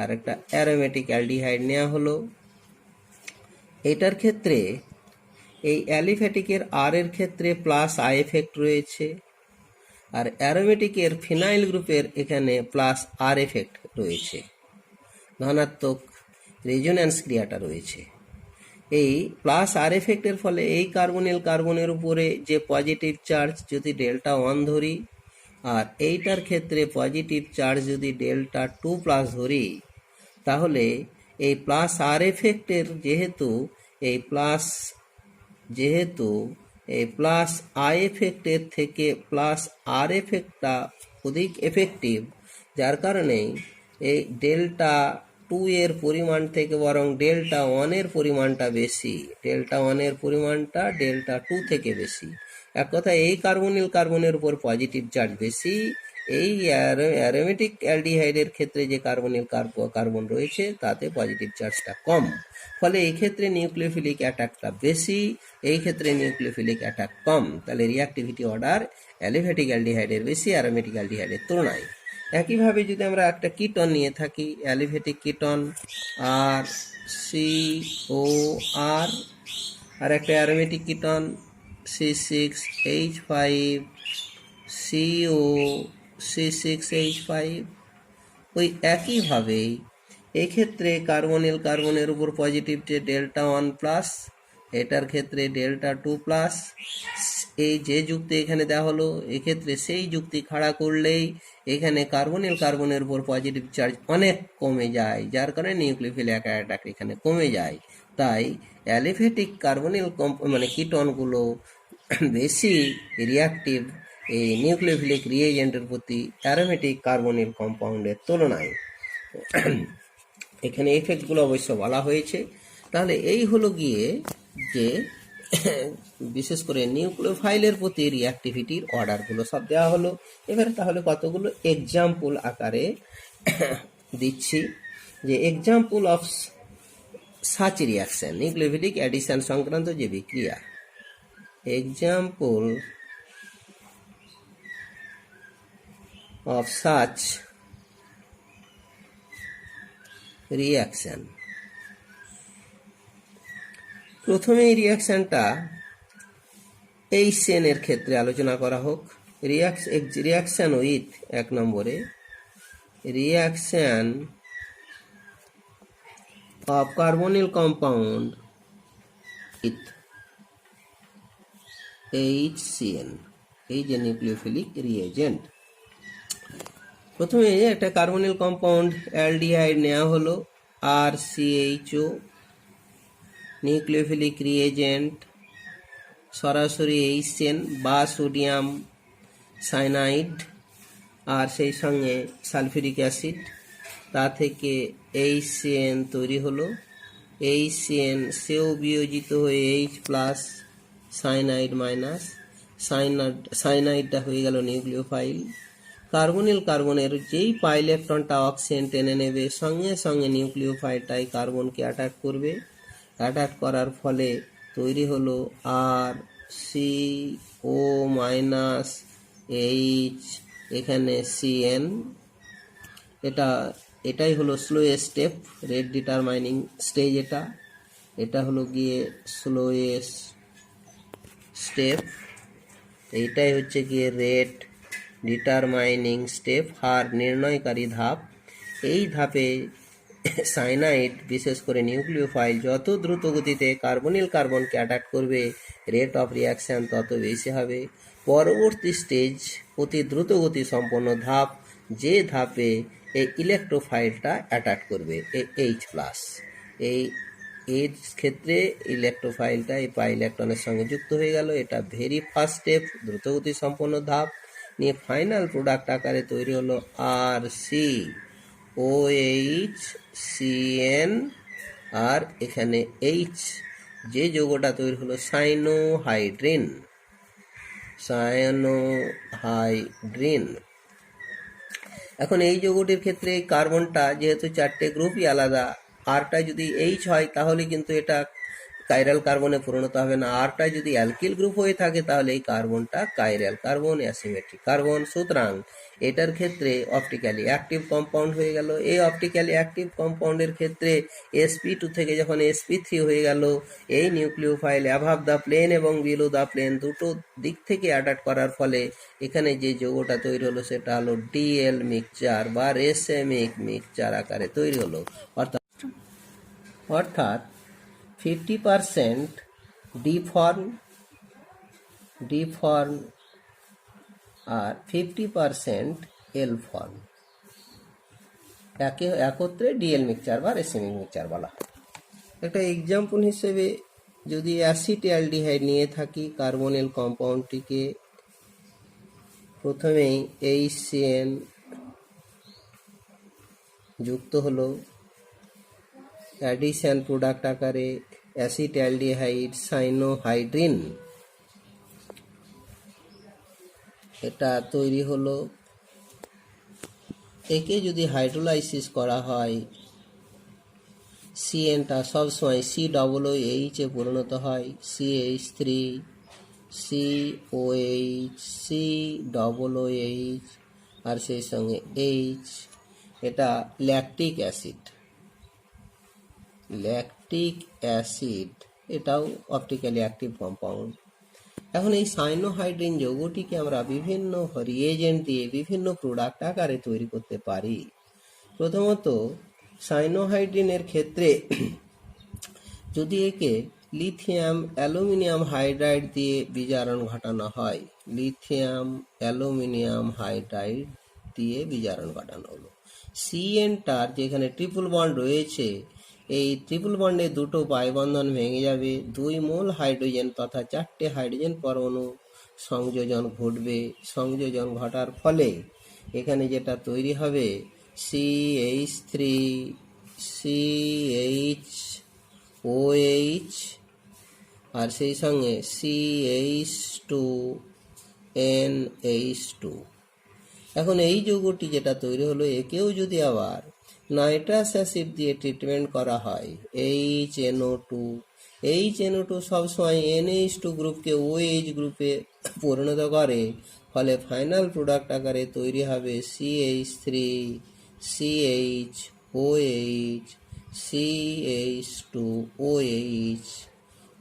আর একটা অ্যারোমেটিক অ্যালডিহাইড নেওয়া হলো। এটার ক্ষেত্রে এই অ্যালিফ্যাটিকের আর এর ক্ষেত্রে প্লাস আই এফেক্ট রয়েছে, আর অ্যারোমেটিকের ফিনাইল গ্রুপের এখানে প্লাস আর এফেক্ট রয়েছে, ধনাত্মক রেজোন্যান্স ক্রিয়াটা রয়েছে। এই প্লাস আর এফেক্টের ফলে এই কার্বনিল কার্বনের উপরে যে পজিটিভ চার্জ যদি ডেল্টা 1 ধরি, আর এইটার ক্ষেত্রে পজিটিভ চার্জ যদি ডেল্টা 2 প্লাস ধরি, তাহলে এই প্লাস আর এফেক্টের যেহেতু এই প্লাস আই এফেক্টের থেকে প্লাস আর এফেক্টটা অধিক এফেক্টিভ, যার কারণে এই ডেল্টা 2 এর পরিমাণ থেকে বরং ডেল্টা 1 এর পরিমাণটা বেশি, ডেল্টা 1 এর পরিমাণটা ডেল্টা 2 থেকে বেশি। এক কথা এই কার্বনিল কার্বনের উপর পজিটিভ চার্জ বেশি, এই অ্যারোমেটিক অ্যালডিহাইডের ক্ষেত্রে যে কার্বনিল কার্বন রয়েছে তাতে পজিটিভ চার্জটা কম। ফলে এই ক্ষেত্রে নিউক্লিওফিলিক অ্যাটাকটা বেশি, এই ক্ষেত্রে নিউক্লিওফিলিক অ্যাটাক কম। তাহলে রিঅ্যাক্টিভিটি অর্ডার অ্যালিফ্যাটিক অ্যালডিহাইডের বেশি অ্যারোমেটিক অ্যালডিহাইডের তুলনায়। একইভাবে যদি আমরা একটা কিটন নিয়ে থাকি, অ্যালিফ্যাটিক কিটন আর CO আর একটা aromatic ketone C6H5 CO C6H5, ওই একইভাবেই এক্ষেত্রে কার্বনিল কার্বনের উপর পজিটিভ যে ডেল্টা 1 প্লাস, এটার ক্ষেত্রে ডেল্টা 2 প্লাস, এই যে যুক্তি এখানে দেওয়া হলো এক্ষেত্রে সেই যুক্তি খাড়া করলেই এখানে কার্বনিল কার্বনের উপর পজিটিভ চার্জ অনেক কমে যায়, যার কারণে নিউক্লিওফিলিক অ্যাটাক এখানে কমে যায়। তাই অ্যালিফ্যাটিক কার্বনিল মানে কিটনগুলো বেশি রিয়াক্টিভ এই নিউক্লিওফিলিক রিএজেন্টের প্রতি অ্যারোমেটিক কার্বনিল কম্পাউন্ডের তুলনায়। এখানে এফেক্টগুলো অবশ্য বলা হয়েছে। তাহলে এই হলো গিয়ে যে বিশেষ করে নিউক্লিওফাইলের প্রতি রিঅ্যাক্টিভিটির অর্ডারগুলো সব দেওয়া হলো। এবারে তাহলে কতগুলো এক্সাম্পল আকারে দিচ্ছি, যে example of such reaction, nucleophilic addition সংক্রান্ত যে বিক্রিয়া। Example of such reaction। প্রথমে এই রিয়াকশনটা এই সেনের ক্ষেত্রে আলোচনা করা হোক। রিয়াকশন উইথ, এক নম্বরে reaction of carbonyl compound with HCN, এই যে নিউক্লিওফিলিক রিএজেন্ট। প্রথমে একটা কার্বনিল কম্পাউন্ড অ্যালডিহাইড নেওয়া হলো RCHO, নিউক্লিওফিলিক রিএজেন্ট সরাসরি HCN বা সোডিয়াম সাইনাইড আর সেই সঙ্গে সালফিউরিক অ্যাসিড, তা থেকে HCN তৈরি হলো। HCN সেও বিয়োজিত হয়ে H প্লাস সাইনাইড মাইনাস, সাইনাইডটা হয়ে গেল নিউক্লিওফাইল। কার্বনিল কার্বনের যেই পাই ইলেকট্রনটা অক্সিজেন টেনে নেবে, সঙ্গে সঙ্গে নিউক্লিওফাইলটাই কার্বনকে অ্যাটাক করবে। অ্যাটাক করার ফলে তৈরি হলো RCO মাইনাস H, এখানে CN। এটাই হলো slowest step, rate determining stage. এটা হলো গিয়ে স্লোয়েস্ট স্টেপ, এইটাই হচ্ছে গিয়ে রেট ডিটারমাইনিং স্টেপ, হার নির্ণয়কারী ধাপ। এই ধাপে সাইনাইড বিশেষ করে নিউক্লিওফাইল যত দ্রুত গতিতে কার্বনিল কার্বনকে অ্যাটাক করবে, রেট অফ রিয়াকশান তত বেশি হবে। পরবর্তী স্টেজ অতি দ্রুত গতি সম্পন্ন ধাপ, যে ধাপে এই ইলেকট্রোফাইলটা অ্যাটাক করবে এইচ প্লাস। এই এর ক্ষেত্রে ইলেকট্রোফাইলটা এই পাই ইলেকট্রনের সঙ্গে যুক্ত হয়ে গেল। এটা ভেরি ফার্স্ট স্টেপ, দ্রুতগতি সম্পন্ন ধাপ নিয়ে ফাইনাল প্রোডাক্ট আকারে তৈরি হলো আর সি ও এইচ সিএন, আর এখানে এইচ যে যৌগটা তৈরি হলো সাইনোহাইড্রিন। এখন এই যৌগটির ক্ষেত্রে কার্বনটা যেহেতু চারটে গ্রুপই আলাদা, আরটা যদি এইচ হয় তাহলে কিন্তু এটা কাইরাল কার্বনে পরিণত হবে না। আরটা যদি অ্যালকিল গ্রুপ হয়ে থাকে তাহলে এই কার্বনটা কাইরাল কার্বন, অ্যাসিমেট্রিক কার্বন। সুতরাং এটার ক্ষেত্রে অপটিক্যালি অ্যাক্টিভ কম্পাউন্ড হয়ে গেল। এই অপটিক্যালি অ্যাক্টিভ কম্পাউন্ডের ক্ষেত্রে sp2 থেকে যখন sp3 হয়ে গেল, এই নিউক্লিওফাইল অ্যাভাব দ্য প্লেন এবং বিলো দ্য প্লেন দুটো দিক থেকে অ্যাটাক করার ফলে এখানে যে যৌগটা তৈরি হলো সেটা হলো ডিএল মিক্সচার বা রেসেমিক মিক্সচার আকারে তৈরি হলো। অর্থাৎ 50% ডিফর্ম আর 50% এল ফর্ম, একত্রে ডিএল মিক্সচার বা রেসেমিক মিক্সচার বলা হয়। একটা এক্সাম্পল হিসেবে যদি অ্যাসিটালডিহাইড নিয়ে থাকি, কার্বনিল কম্পাউন্ডটিকে প্রথমেই HCN যুক্ত হলো অ্যাডিশন প্রোডাক্ট আকারে অ্যাসিটালডিহাইড সাইনোহাইড্রিন, এটা তৈরি হলো। একে যদি হাইড্রোলাইসিস করা হয়, সিএনটা সবসময় COOH এ পরিণত হয়, CH3 COH COOH আর সেই সঙ্গে H, এটা ল্যাকটিক অ্যাসিড, এটাও অপটিক্যালি অ্যাক্টিভ কম্পাউন্ড। এখন এই সাইনোহাইড্রিন যৌগটিকে আমরা বিভিন্ন রিয়েজেন্ট দিয়ে বিভিন্ন প্রোডাক্ট আকারে তৈরি করতে পারি। প্রথমত সাইনোহাইড্রিনের ক্ষেত্রে যদি একে লিথিয়াম অ্যালুমিনিয়াম হাইড্রাইড দিয়ে বিজারণ ঘটানো হয়, লিথিয়াম অ্যালুমিনিয়াম হাইড্রাইড দিয়ে বিজারণ ঘটানো হলো, সিএনটার যেখানে ট্রিপল বন্ড রয়েছে, এই ট্রিপল বন্ডে দুটো পাই বন্ধন ভেঙে যাবে, 2 মোল হাইড্রোজেন তথা 4টে হাইড্রোজেন পরমাণু সংযোজন ঘটবে। সংযোজন ঘটার ফলে এখানে যেটা তৈরি হবে CH3 CHOH আর সেই সঙ্গে CH2 NH2। এখন এই যৌগটি যেটা তৈরি হলো, একেও যদি আবার নাইট্রাস অ্যাসিড দিয়ে ট্রিটমেন্ট করা হয়, HNO2 সবসময় NH2 গ্রুপকে OH গ্রুপে পরিণত করে, ফলে ফাইনাল প্রোডাক্ট আকারে তৈরি হবে CH3 CHOH CH2OH,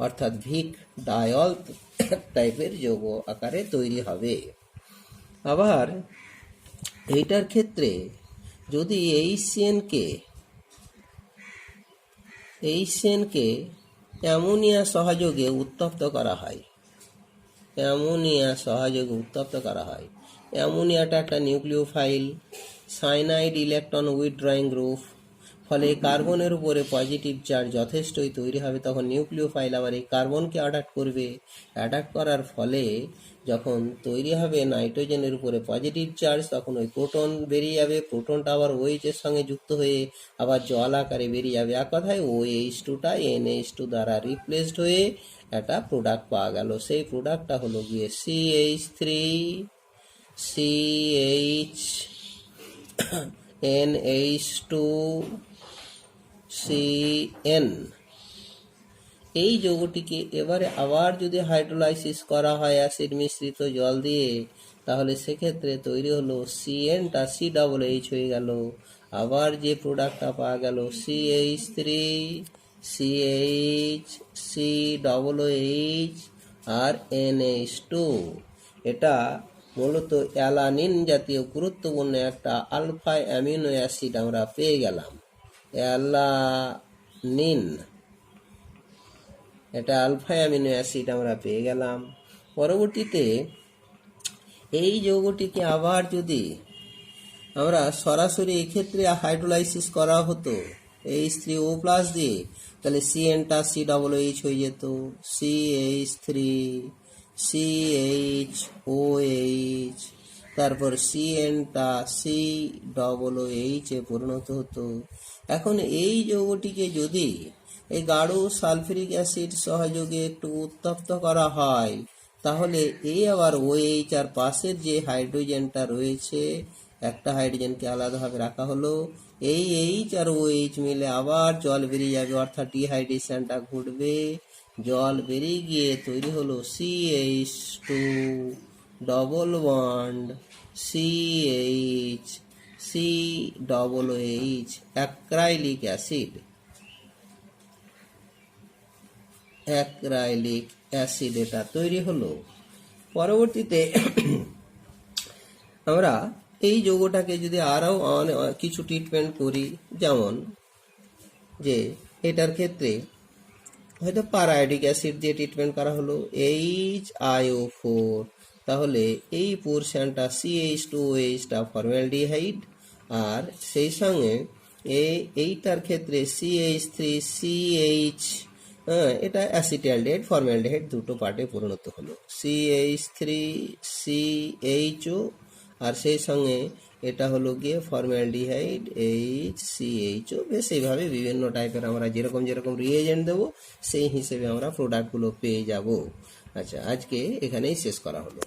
অর্থাৎ ভিক ডায়ল টাইপের যৌগ আকারে তৈরি হবে। আবার এইটার ক্ষেত্রে যদি HCN-কে অ্যামোনিয়া সহযোগে উত্তপ্ত করা হয়, অ্যামোনিয়াটা একটা nucleophile, cyanide electron withdrawing group, ফলে কার্বনের উপরে পজিটিভ চার্জ যথেষ্টই তৈরি হবে। তখন নিউক্লিওফাইল আবার এই কার্বনকে অ্যাটাক করবে। অ্যাটাক করার ফলে যখন তৈরি হবে নাইট্রোজেনের উপরে পজিটিভ চার্জ, তখন ওই প্রোটন বেরিয়ে যাবে। প্রোটনটা আবার OH এর সঙ্গে যুক্ত হয়ে আবার জল আকারে বেরিয়ে যাবে। এক কথায় OH2টা NH2 দ্বারা রিপ্লেসড হয়ে একটা প্রোডাক্ট পাওয়া গেল। সেই প্রোডাক্টটা হলো গিয়ে CH3 CH NH2 CN। এই যৌগটিকে এবারে আবার যদি হাইড্রোলাইসিস করা হয় অ্যাসিড মিশ্রিত জল দিয়ে, তাহলে সেক্ষেত্রে তৈরি হলো CNটা COOH হয়ে গেল। আবার যে প্রোডাক্টটা পাওয়া গেল CH3 CH COOH আর NH2, এটা মূলত অ্যালানিন জাতীয় গুরুত্বপূর্ণ একটা আলফা অ্যামিনো অ্যাসিড আমরা পেয়ে গেলাম। অ্যালানিন, এটা আলফা অ্যামিনো অ্যাসিড আমরা পেয়ে গেলাম। পরবর্তীতে এই যৌগটিকে আবার যদি আমরা সরাসরি এক্ষেত্রে হাইড্রোলাইসিস করা হতো H3O+ দিয়ে, তাহলে CNটা COOH হয়ে যেত, CH3CHOH, তারপর CNটা COOH এ পরিণত হতো। এখন এই যৌগটিকে যদি এই গাঢ় সালফিউরিক অ্যাসিড সহযোগে একটু উত্তপ্ত করা হয়, তাহলে এই আবার OH আর পাশের যে হাইড্রোজেনটা রয়েছে, একটা হাইড্রোজেনকে আলাদাভাবে রাখা হলো, এই H আর OH মিলে আবার জল বেরিয়ে যাবে, অর্থাৎ ডিহাইড্রেশনটা ঘটবে। জল বেরিয়ে গিয়ে তৈরি হলো CH2 double bond CH COOH acrylic acid. Acrylic acid এটা তৈরি হলো। পরবর্তীতে আমরা এই যৌগটাকে যদি আরও কিছু ট্রিটমেন্ট করি, যেমন যে এটার ক্ষেত্রে হয়তো পারায়োডিক অ্যাসিড দিয়ে ট্রিটমেন্ট করা হলো, HiO4, তাহলে এই পোর্শনটা CH2OH ফর্মালডিহাইড, আর সেই সঙ্গে এইটার ক্ষেত্রে CH3CH, এটা অ্যাসিটালডিহাইড ফর্মালডিহাইড দুটো পার্টে পরিণত হলো, CH3CHO, আর সেই সঙ্গে এটা হলো গিয়ে ফর্মালডিহাইড HCHO। বেশ এইভাবে বিভিন্ন টাইপের আমরা যেরকম যেরকম রিয়েজেন্ট দেবো সেই হিসেবে আমরা প্রোডাক্টগুলো পেয়ে যাব। আচ্ছা, আজকে এখানেই শেষ করা হলো।